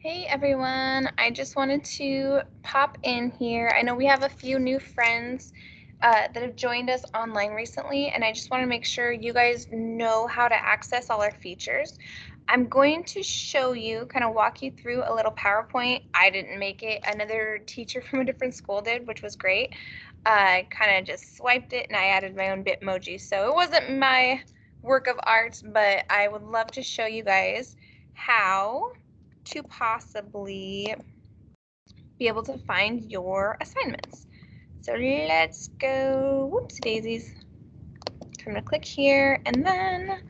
Hey everyone, I just wanted to pop in here. I know we have a few new friends that have joined us online recently, and I just want to make sure you guys know how to access all our features. I'm going to show you, kind of walk you through a little PowerPoint. I didn't make it, another teacher from a different school did, which was great. I kind of just swiped it and I added my own Bitmoji. So it wasn't my work of art, but I would love to show you guys how to possibly be able to find your assignments. So let's go, whoops daisies. I'm gonna click here and then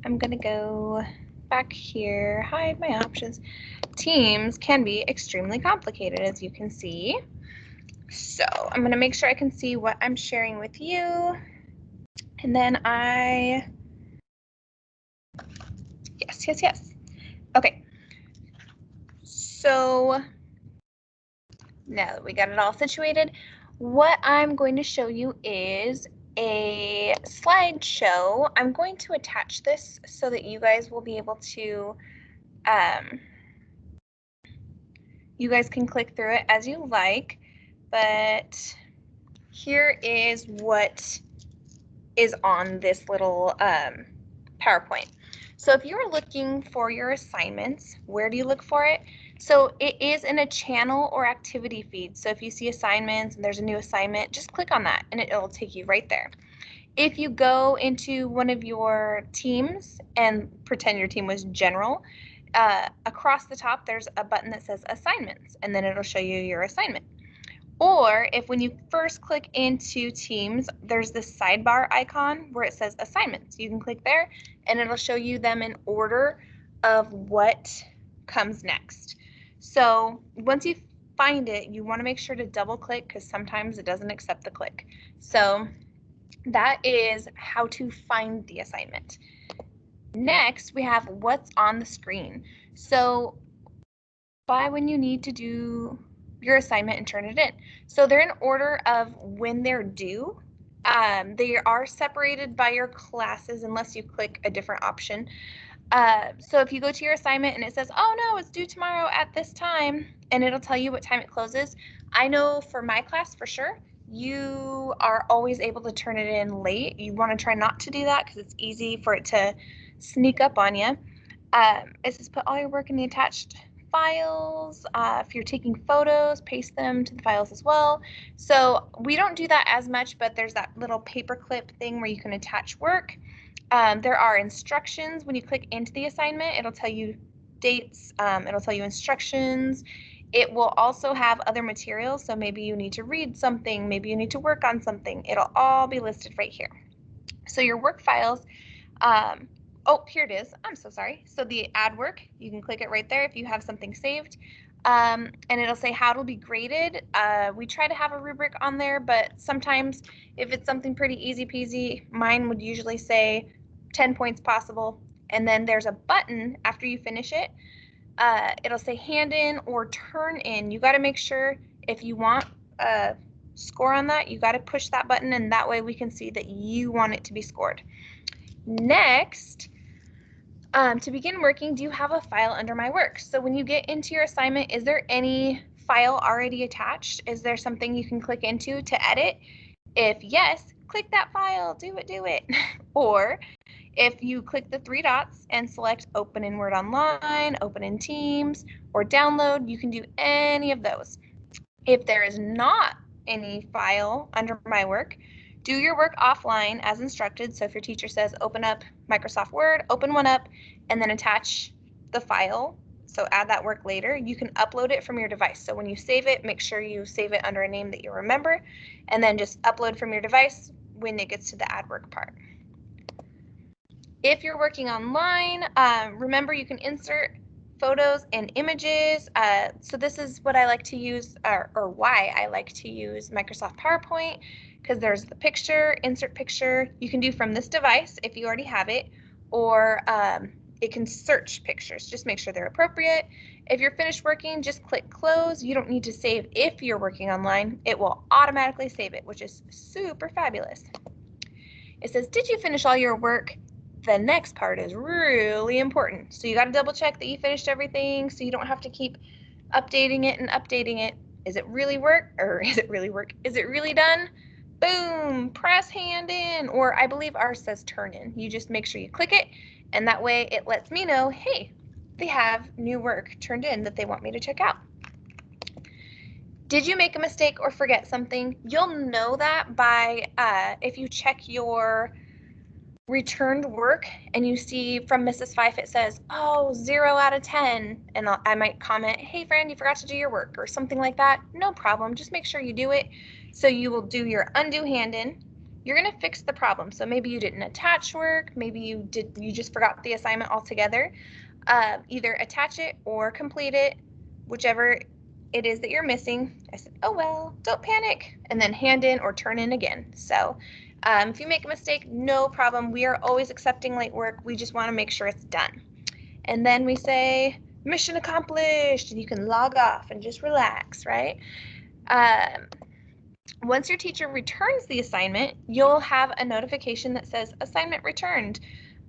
I'm gonna go back here, hide my options. Teams can be extremely complicated, as you can see. So I'm gonna make sure I can see what I'm sharing with you. And then yes. Okay, so now that we got it all situated, what I'm going to show you is a slideshow. I'm going to attach this so that you guys will be able to, you guys can click through it as you like, but here is what is on this little PowerPoint. So if you're looking for your assignments, where do you look for it? So it is in a channel or activity feed. So if you see assignments and there's a new assignment, just click on that and it'll take you right there. If you go into one of your teams and pretend your team was general, across the top there's a button that says assignments and then it'll show you your assignment. Or if when you first click into Teams, there's this sidebar icon where it says assignments. You can click there and it'll show you them in order of what comes next. So once you find it, you want to make sure to double click because sometimes it doesn't accept the click. So that is how to find the assignment. Next, we have what's on the screen. So by when you need to do your assignment and turn it in. So they're in order of when they're due. They are separated by your classes unless you click a different option. So if you go to your assignment and it says, oh no, it's due tomorrow at this time, and it'll tell you what time it closes. I know for my class for sure, you are always able to turn it in late. You want to try not to do that because it's easy for it to sneak up on you. It says put all your work in the attached files. If you're taking photos, paste them to the files as well. So we don't do that as much, but there's that little paperclip thing where you can attach work. There are instructions. When you click into the assignment, it'll tell you dates, it'll tell you instructions. It will also have other materials, so maybe you need to read something, maybe you need to work on something. It'll all be listed right here. So your work files, oh, here it is. I'm so sorry. So the add work, you can click it right there if you have something saved. And it'll say how it'll be graded. We try to have a rubric on there, but sometimes if it's something pretty easy peasy, mine would usually say 10 points possible. And then there's a button after you finish it. It'll say hand in or turn in. You got to make sure if you want a score on that, you got to push that button, and that way we can see that you want it to be scored. Next, to begin working, do you have a file under my work? So when you get into your assignment, is there any file already attached? Is there something you can click into to edit? If yes, click that file, do it. Or if you click the three dots and select open in Word Online, open in Teams, or download, you can do any of those. If there is not any file under my work, do your work offline as instructed. So if your teacher says open up Microsoft Word, open one up and then attach the file. So add that work later. You can upload it from your device. So when you save it, make sure you save it under a name that you remember and then just upload from your device when it gets to the add work part. If you're working online, remember you can insert photos and images. So this is what I like to use, or why I like to use Microsoft PowerPoint, because there's the picture, insert picture. You can do from this device if you already have it, or it can search pictures. Just make sure they're appropriate. If you're finished working, just click close. You don't need to save if you're working online. It will automatically save it, which is super fabulous. It says, did you finish all your work? the next part is really important. So you got to double check that you finished everything so you don't have to keep updating it and updating it. Is it really work, or is it really work? Is it really done? Boom, press hand in, or I believe ours says turn in. You just make sure you click it, and that way it lets me know, hey, they have new work turned in that they want me to check out. Did you make a mistake or forget something? You'll know that by if you check your returned work and you see from Mrs. Fife it says, oh, 0 out of 10, and I might comment, hey friend, you forgot to do your work or something like that. No problem, just make sure you do it. So you will do your undo hand in. You're going to fix the problem. So maybe you didn't attach work, maybe you just forgot the assignment altogether. Either attach it or complete it, whichever it is that you're missing. I said, oh well, don't panic, and then hand in or turn in again. So if you make a mistake, no problem. We are always accepting late work. We just want to make sure it's done. And then we say, mission accomplished, and you can log off and just relax, right? Once your teacher returns the assignment, you'll have a notification that says assignment returned,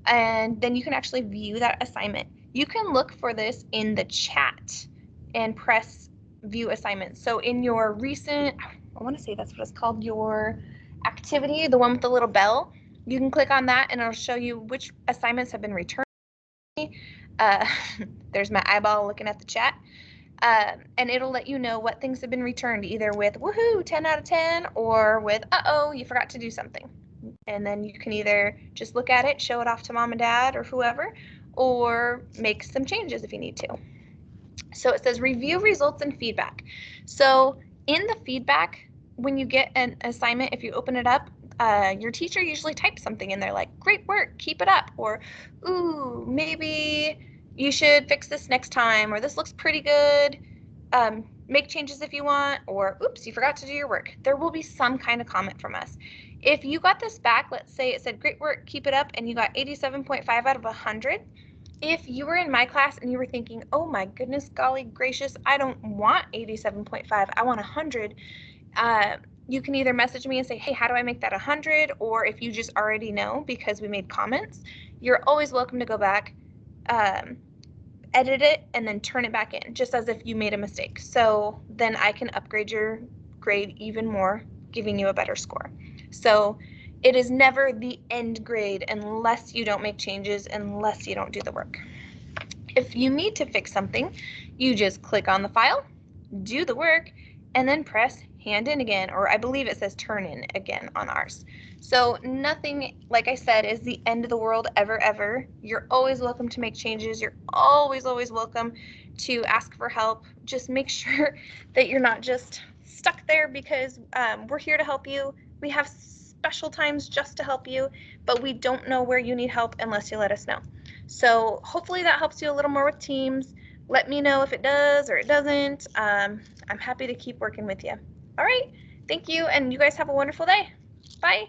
and then you can actually view that assignment. You can look for this in the chat and press view assignments. So in your recent, I want to say that's what it's called, your activity, the one with the little bell, you can click on that and it'll show you which assignments have been returned. There's my eyeball looking at the chat. And it'll let you know what things have been returned, either with woohoo, 10 out of 10, or with uh-oh, you forgot to do something. And then you can either just look at it, show it off to mom and dad or whoever, or make some changes if you need to. So it says review results and feedback. So in the feedback, when you get an assignment, if you open it up, your teacher usually types something in there like, great work, keep it up, or ooh, maybe you should fix this next time, or this looks pretty good, make changes if you want, or oops, you forgot to do your work. There will be some kind of comment from us. If you got this back, let's say it said, great work, keep it up, and you got 87.5 out of 100, if you were in my class and you were thinking, oh my goodness, golly gracious, I don't want 87.5, I want 100, you can either message me and say, hey, how do I make that 100? Or if you just already know because we made comments, you're always welcome to go back, edit it, and then turn it back in, just as if you made a mistake. So then I can upgrade your grade even more, giving you a better score. So it is never the end grade unless you don't make changes, unless you don't do the work. If you need to fix something, you just click on the file, do the work, and then press hand in again, or I believe it says turn in again on ours. So nothing, like I said, is the end of the world ever. You're always welcome to make changes. You're always welcome to ask for help. Just make sure that you're not just stuck there, because we're here to help you. We have special times just to help you, but we don't know where you need help unless you let us know. So hopefully that helps you a little more with Teams. Let me know if it does or it doesn't. I'm happy to keep working with you. All right, thank you, and you guys have a wonderful day. Bye.